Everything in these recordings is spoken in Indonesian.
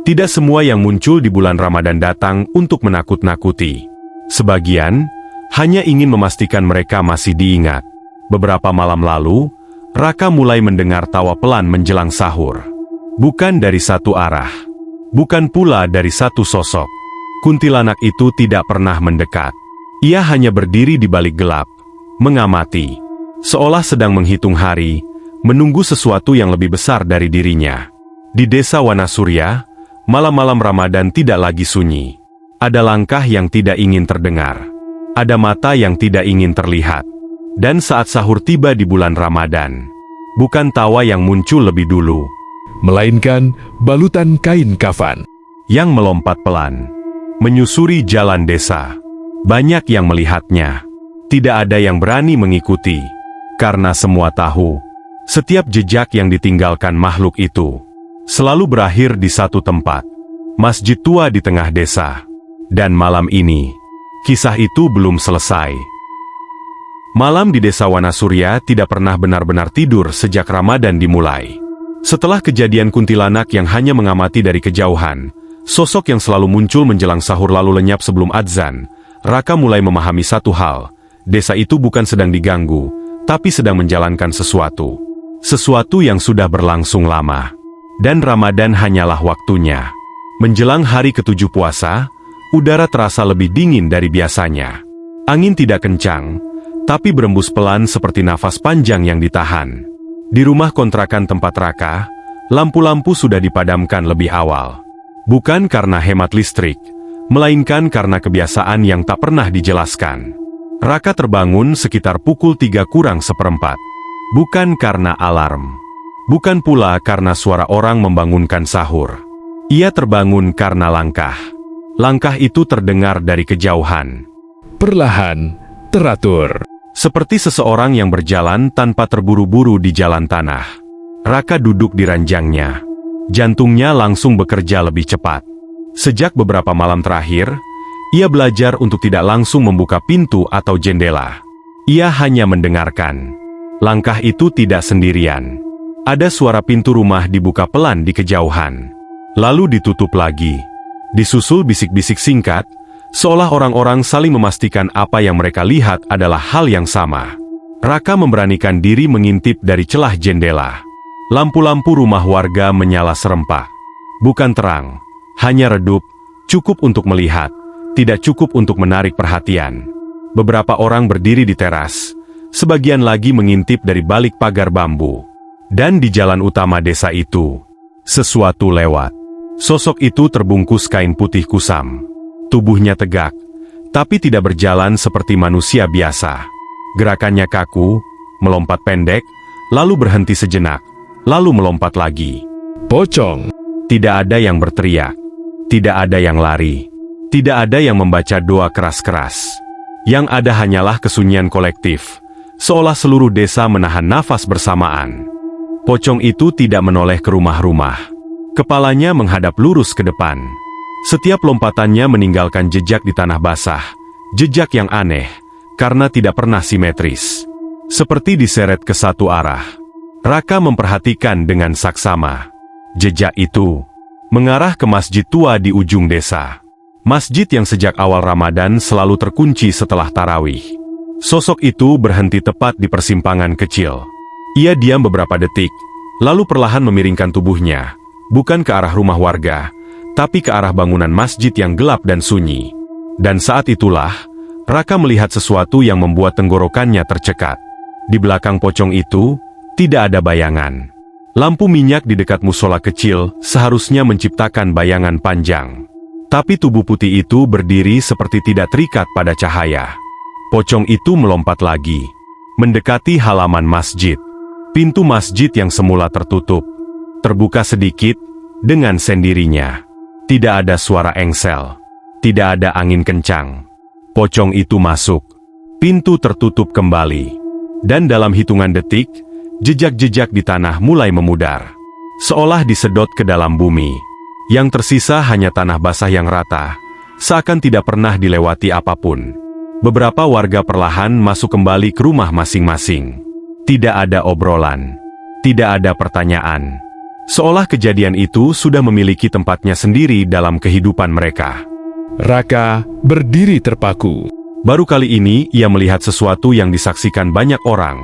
Tidak semua yang muncul di bulan Ramadan datang untuk menakut-nakuti. Sebagian hanya ingin memastikan mereka masih diingat. Beberapa malam lalu, Raka mulai mendengar tawa pelan menjelang sahur. Bukan dari satu arah. Bukan pula dari satu sosok. Kuntilanak itu tidak pernah mendekat. Ia hanya berdiri di balik gelap, mengamati. Seolah sedang menghitung hari, menunggu sesuatu yang lebih besar dari dirinya. Di desa Wanasurya, malam-malam Ramadan tidak lagi sunyi. Ada langkah yang tidak ingin terdengar. Ada mata yang tidak ingin terlihat. Dan saat sahur tiba di bulan Ramadan, bukan tawa yang muncul lebih dulu, melainkan balutan kain kafan yang melompat pelan, menyusuri jalan desa. Banyak yang melihatnya. Tidak ada yang berani mengikuti. Karena semua tahu, setiap jejak yang ditinggalkan makhluk itu selalu berakhir di satu tempat, masjid tua di tengah desa. Dan malam ini, kisah itu belum selesai. Malam di desa Wanasurya tidak pernah benar-benar tidur sejak Ramadan dimulai. Setelah kejadian kuntilanak yang hanya mengamati dari kejauhan, sosok yang selalu muncul menjelang sahur lalu lenyap sebelum adzan, Raka mulai memahami satu hal, desa itu bukan sedang diganggu, tapi sedang menjalankan sesuatu. Sesuatu yang sudah berlangsung lama. Dan Ramadan hanyalah waktunya. Menjelang hari ke-7 puasa, udara terasa lebih dingin dari biasanya. Angin tidak kencang, tapi berembus pelan seperti nafas panjang yang ditahan. Di rumah kontrakan tempat Raka, lampu-lampu sudah dipadamkan lebih awal. Bukan karena hemat listrik, melainkan karena kebiasaan yang tak pernah dijelaskan. Raka terbangun sekitar pukul 3 kurang seperempat. Bukan karena alarm. Bukan pula karena suara orang membangunkan sahur. Ia terbangun karena langkah. Langkah itu terdengar dari kejauhan. Perlahan, teratur. Seperti seseorang yang berjalan tanpa terburu-buru di jalan tanah. Raka duduk di ranjangnya. Jantungnya langsung bekerja lebih cepat. Sejak beberapa malam terakhir, ia belajar untuk tidak langsung membuka pintu atau jendela. Ia hanya mendengarkan. Langkah itu tidak sendirian. Ada suara pintu rumah dibuka pelan di kejauhan. Lalu ditutup lagi. Disusul bisik-bisik singkat, seolah orang-orang saling memastikan apa yang mereka lihat adalah hal yang sama. Raka memberanikan diri mengintip dari celah jendela. Lampu-lampu rumah warga menyala serempak. Bukan terang. Hanya redup, cukup untuk melihat, tidak cukup untuk menarik perhatian. Beberapa orang berdiri di teras, sebagian lagi mengintip dari balik pagar bambu. Dan di jalan utama desa itu, sesuatu lewat. Sosok itu terbungkus kain putih kusam. Tubuhnya tegak, tapi tidak berjalan seperti manusia biasa. Gerakannya kaku, melompat pendek, lalu berhenti sejenak, lalu melompat lagi. Pocong. Tidak ada yang berteriak. Tidak ada yang lari. Tidak ada yang membaca doa keras-keras. Yang ada hanyalah kesunyian kolektif, seolah seluruh desa menahan nafas bersamaan. Pocong itu tidak menoleh ke rumah-rumah. Kepalanya menghadap lurus ke depan. Setiap lompatannya meninggalkan jejak di tanah basah. Jejak yang aneh, karena tidak pernah simetris. Seperti diseret ke satu arah. Raka memperhatikan dengan saksama. Jejak itu mengarah ke masjid tua di ujung desa. Masjid yang sejak awal Ramadan selalu terkunci setelah tarawih. Sosok itu berhenti tepat di persimpangan kecil. Ia diam beberapa detik, lalu perlahan memiringkan tubuhnya, bukan ke arah rumah warga, tapi ke arah bangunan masjid yang gelap dan sunyi. Dan saat itulah, Raka melihat sesuatu yang membuat tenggorokannya tercekat. Di belakang pocong itu, tidak ada bayangan. Lampu minyak di dekat musola kecil seharusnya menciptakan bayangan panjang. Tapi tubuh putih itu berdiri seperti tidak terikat pada cahaya. Pocong itu melompat lagi, mendekati halaman masjid. Pintu masjid yang semula tertutup, terbuka sedikit, dengan sendirinya. Tidak ada suara engsel. Tidak ada angin kencang. Pocong itu masuk. Pintu tertutup kembali. Dan dalam hitungan detik, jejak-jejak di tanah mulai memudar. Seolah disedot ke dalam bumi. Yang tersisa hanya tanah basah yang rata, seakan tidak pernah dilewati apapun. Beberapa warga perlahan masuk kembali ke rumah masing-masing. Tidak ada obrolan. Tidak ada pertanyaan. Seolah kejadian itu sudah memiliki tempatnya sendiri dalam kehidupan mereka. Raka berdiri terpaku. Baru kali ini ia melihat sesuatu yang disaksikan banyak orang,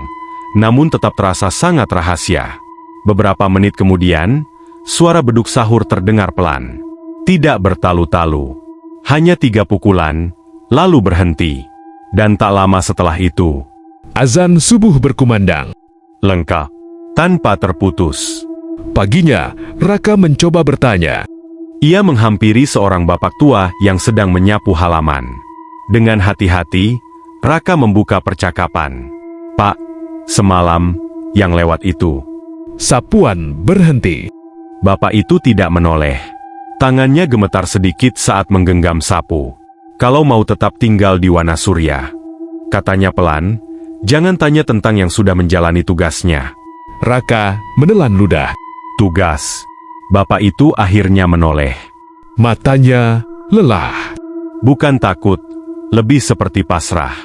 namun tetap terasa sangat rahasia. Beberapa menit kemudian, suara beduk sahur terdengar pelan. Tidak bertalu-talu. Hanya 3 pukulan, lalu berhenti. Dan tak lama setelah itu, Azan subuh berkumandang. lengkap, tanpa terputus. Paginya, Raka mencoba bertanya. Ia menghampiri seorang bapak tua yang sedang menyapu halaman. Dengan hati-hati, Raka membuka percakapan. "Pak, semalam, yang lewat itu." Sapuan berhenti. Bapak itu tidak menoleh. Tangannya gemetar sedikit saat menggenggam sapu. "Kalau mau tetap tinggal di Wanasurya," katanya pelan, "jangan tanya tentang yang sudah menjalani tugasnya." Raka menelan ludah. "Tugas?" Bapak itu akhirnya menoleh. Matanya lelah. Bukan takut, lebih seperti pasrah.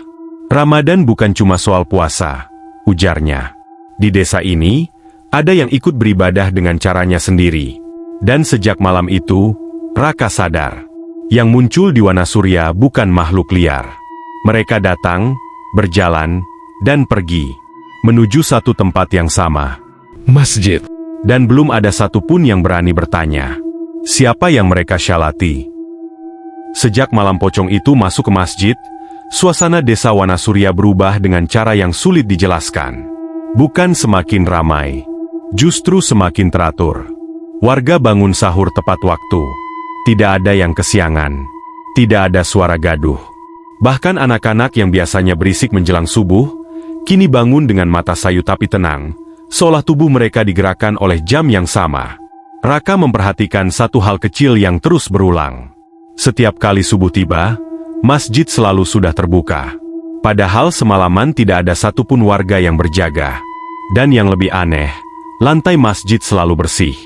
"Ramadan bukan cuma soal puasa," ujarnya. "Di desa ini, ada yang ikut beribadah dengan caranya sendiri." Dan sejak malam itu, Raka sadar. Yang muncul di Wanasurya bukan makhluk liar. Mereka datang, berjalan, dan pergi. Menuju satu tempat yang sama. Masjid. Dan belum ada satupun yang berani bertanya, siapa yang mereka syalati. Sejak malam pocong itu masuk ke masjid, suasana desa Wanasurya berubah dengan cara yang sulit dijelaskan. Bukan semakin ramai, justru semakin teratur. Warga bangun sahur tepat waktu. Tidak ada yang kesiangan. Tidak ada suara gaduh. Bahkan anak-anak yang biasanya berisik menjelang subuh, kini bangun dengan mata sayu tapi tenang, seolah tubuh mereka digerakkan oleh jam yang sama. Raka memperhatikan satu hal kecil yang terus berulang. Setiap kali subuh tiba, masjid selalu sudah terbuka. Padahal semalaman tidak ada satupun warga yang berjaga. Dan yang lebih aneh, lantai masjid selalu bersih.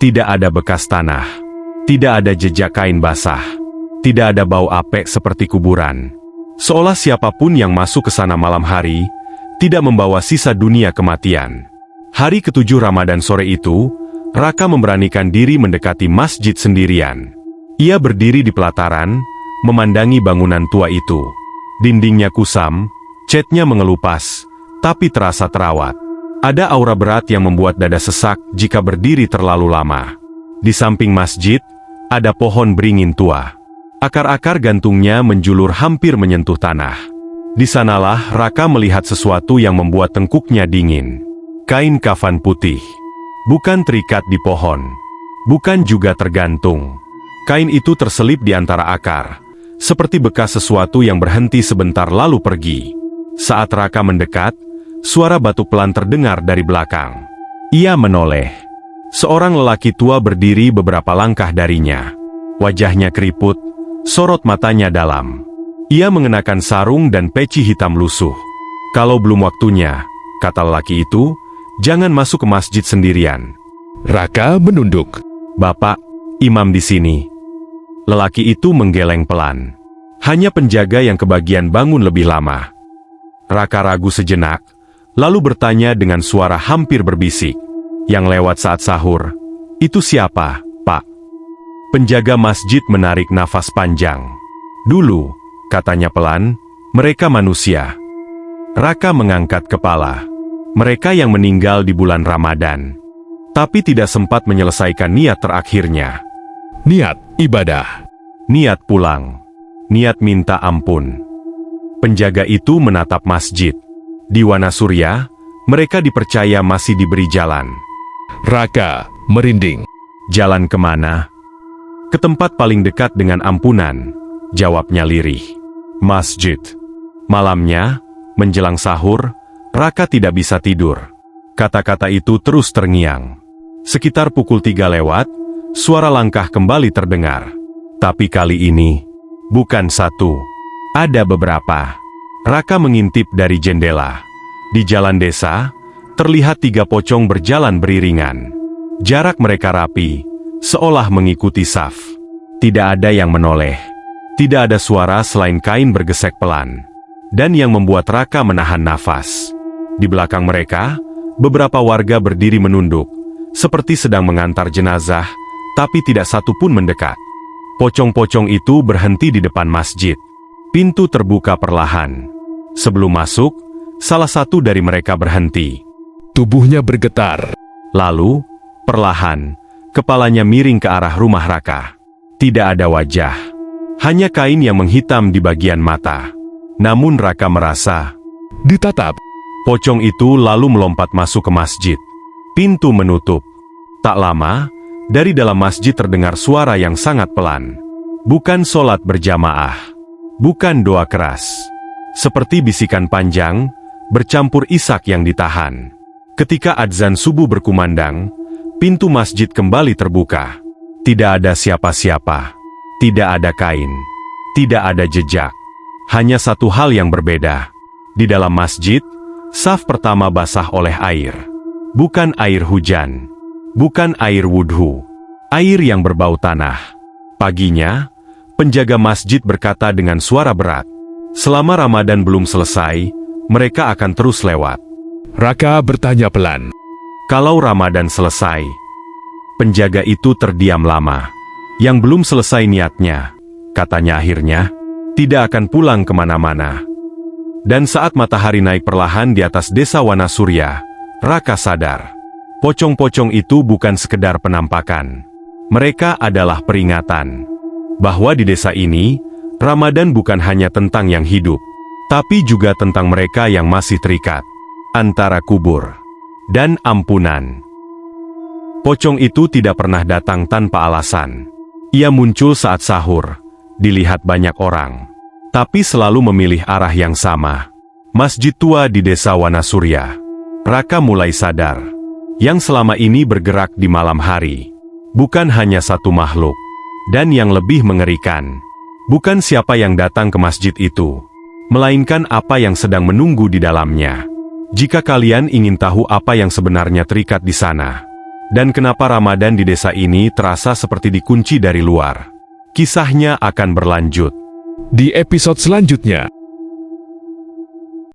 Tidak ada bekas tanah. Tidak ada jejak kain basah. Tidak ada bau apek seperti kuburan. Seolah siapapun yang masuk ke sana malam hari, tidak membawa sisa dunia kematian. Hari ke-7 Ramadan sore itu, Raka memberanikan diri mendekati masjid sendirian. Ia berdiri di pelataran, memandangi bangunan tua itu. Dindingnya kusam, catnya mengelupas, tapi terasa terawat. Ada aura berat yang membuat dada sesak jika berdiri terlalu lama. Di samping masjid, ada pohon beringin tua. Akar-akar gantungnya menjulur hampir menyentuh tanah. Di sanalah Raka melihat sesuatu yang membuat tengkuknya dingin. Kain kafan putih. Bukan terikat di pohon. Bukan juga tergantung. Kain itu terselip di antara akar, seperti bekas sesuatu yang berhenti sebentar lalu pergi. Saat Raka mendekat, suara batuk pelan terdengar dari belakang. Ia menoleh. Seorang lelaki tua berdiri beberapa langkah darinya. Wajahnya keriput, sorot matanya dalam. Ia mengenakan sarung dan peci hitam lusuh. "Kalau belum waktunya," kata lelaki itu, "jangan masuk ke masjid sendirian." Raka menunduk. "Bapak, imam di sini." Lelaki itu menggeleng pelan. Hanya penjaga yang kebagian bangun lebih lama. Raka ragu sejenak, lalu bertanya dengan suara hampir berbisik, "Yang lewat saat sahur, itu siapa, Pak?" Penjaga masjid menarik nafas panjang. "Dulu," katanya pelan, "mereka manusia." Raka mengangkat kepala. Mereka yang meninggal di bulan Ramadan. Tapi tidak sempat menyelesaikan niat terakhirnya. Niat ibadah. Niat pulang. Niat minta ampun. Penjaga itu menatap masjid. Di Wanasurya, mereka dipercaya masih diberi jalan. Raka merinding. "Jalan kemana?" "Ke tempat paling dekat dengan ampunan," jawabnya lirih. "Masjid." Malamnya, menjelang sahur, Raka tidak bisa tidur. Kata-kata itu terus terngiang. Sekitar pukul 3 lewat, suara langkah kembali terdengar. Tapi kali ini, bukan satu. Ada beberapa. Raka mengintip dari jendela. Di jalan desa, terlihat 3 pocong berjalan beriringan. Jarak mereka rapi, seolah mengikuti saf. Tidak ada yang menoleh. Tidak ada suara selain kain bergesek pelan. Dan yang membuat Raka menahan nafas. Di belakang mereka, beberapa warga berdiri menunduk, seperti sedang mengantar jenazah, tapi tidak satu pun mendekat. Pocong-pocong itu berhenti di depan masjid. Pintu terbuka perlahan. Sebelum masuk, salah satu dari mereka berhenti. Tubuhnya bergetar. Lalu, perlahan, kepalanya miring ke arah rumah Raka. Tidak ada wajah. Hanya kain yang menghitam di bagian mata. Namun Raka merasa. Ditatap. Pocong itu lalu melompat masuk ke masjid. Pintu menutup. Tak lama, dari dalam masjid terdengar suara yang sangat pelan. Bukan sholat berjamaah. Bukan doa keras. Seperti bisikan panjang, bercampur isak yang ditahan. Ketika adzan subuh berkumandang, pintu masjid kembali terbuka. Tidak ada siapa-siapa. Tidak ada kain. Tidak ada jejak. Hanya satu hal yang berbeda. Di dalam masjid, saf pertama basah oleh air. Bukan air hujan. Bukan air wudhu. Air yang berbau tanah. Paginya, penjaga masjid berkata dengan suara berat, selama Ramadan belum selesai, mereka akan terus lewat. Raka bertanya pelan. Kalau Ramadan selesai, penjaga itu terdiam lama. Yang belum selesai niatnya, katanya akhirnya, tidak akan pulang kemana-mana. Dan saat matahari naik perlahan di atas desa Wanasurya, Raka sadar. Pocong-pocong itu bukan sekedar penampakan. Mereka adalah peringatan. Bahwa di desa ini, Ramadan bukan hanya tentang yang hidup, tapi juga tentang mereka yang masih terikat antara kubur dan ampunan. Pocong itu tidak pernah datang tanpa alasan. Ia muncul saat sahur, dilihat banyak orang, tapi selalu memilih arah yang sama. Masjid tua di desa Wanasurya. Raka mulai sadar, yang selama ini bergerak di malam hari, bukan hanya satu makhluk. Dan yang lebih mengerikan, bukan siapa yang datang ke masjid itu, melainkan apa yang sedang menunggu di dalamnya. Jika kalian ingin tahu apa yang sebenarnya terikat di sana, dan kenapa Ramadan di desa ini terasa seperti dikunci dari luar, kisahnya akan berlanjut Di episode selanjutnya.